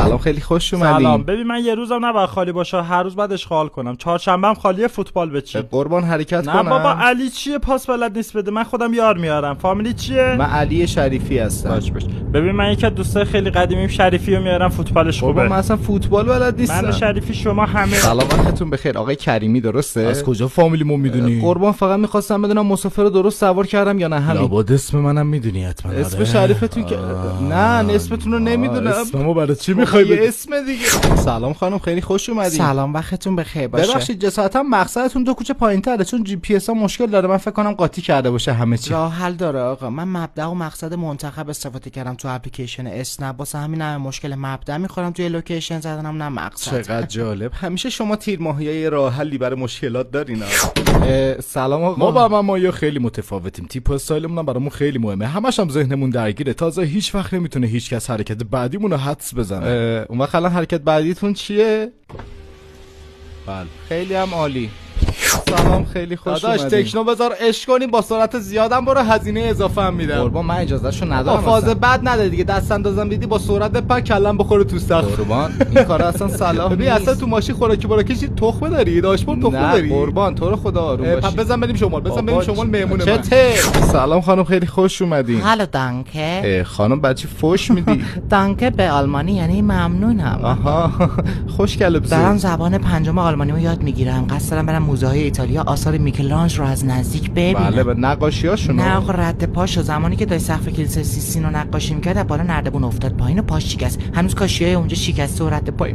سلام، خیلی خوش اومدین. سلام. ببین من یه روزم نباید خالی باشه، هر روز بعد اشغال کنم. چهارشنبه خالیه، فوتبال بچین. قربان حرکت نه کنم. بابا علی چیه پاس بلد نیست بده، من خودم یار میارم. فامیلی چیه؟ من علی شریفی هستم. باش. ببین من یکی از دوستای خیلی قدیمیم شریفی رو میارم، فوتبالش خوبه. قربان من اصلا فوتبال بلد نیستم. من شریفی شما همه. سلام وقتتون بخیر. آقای کریمی درسته؟ از کجا فامیلیمو میدونی؟ قربان فقط میخواستم بدونم مسافر رو درست سوار کردم یا نه. همین لابد اسم منم میدونی حتما. اسم شریفتون که نه اسمتون رو نمیدونم. اسممو برای چی میخوای یه بدی؟ اسم دیگه. سلام خانم، خیلی خوش اومدین. سلام وقتتون بخیر باشه. ببخشید جسارتا مقصدتون دو کوچه پایین‌تره، چون جی پی اس ها مشکل داره. من فکر کنم قاطی کرده باشه همه چی. راه حل داره آقا. من مبدا و مقصد منتخب استفاده کردم تو اپلیکیشن اسنپ، واسه همین هم مشکل مبدا میخورم توی لوکیشن زدنم، نه مقصد. چقدر جالب. همیشه شما تیر ماهیای راه حلی برای مشکلات دارین. سلام آقا. ما با من مایا خیلی متفاوتیم. تیپ و استایلمون هم برامون خیلی مهمه. همش هم ذهنمون درگیره. تازه هیچ وقت نمیتونه هیچ کس حرکت بعدیمون رو حدس بزنه. اون وقت الان حرکت بعدیتون چیه؟ بله. خیلی هم عالی. سلام، خیلی خوش داداش اومدین. تکنو بذار عشق کنیم، با سرعت زیادم برو، هزینه اضافه هم میدم. قربان من اجازهشو ندارم. با فاز اصلا. بد نده دیگه، دست اندازم دیدی با سرعت پک کلم بخوره تو سقف. قربان این کارا اصلا صلاح ببین نیست. اصلا تو ماشین خوراکی براکشی تخمه داری؟ داشبورد تخمه نه داری؟ قربان تو رو خدا آروم پس باشی. بزن بریم شمال، بزن بریم شمال مهمون من. چته؟ سلام خانم، خیلی خوش اومدین. هالو دانکه. خانم بچی فوش میدی؟ دانکه به آلمانی یعنی ممنونم. آها خوشگله. دارم زبان پنجم آلمانی رو یاد میگیرم. قصد دارم برم موزه های ایتالیا آثار میکلانژ رو از نزدیک ببینم. بله به نقاشیاشونو. نه آقا رد پاشو، زمانی که داشت سقف کلیسای سیستین رو نقاشی میکرد بالا نردبون افتاد پایین و پاش شکست. هنوز کاشیای اونجا شکسته و رد پای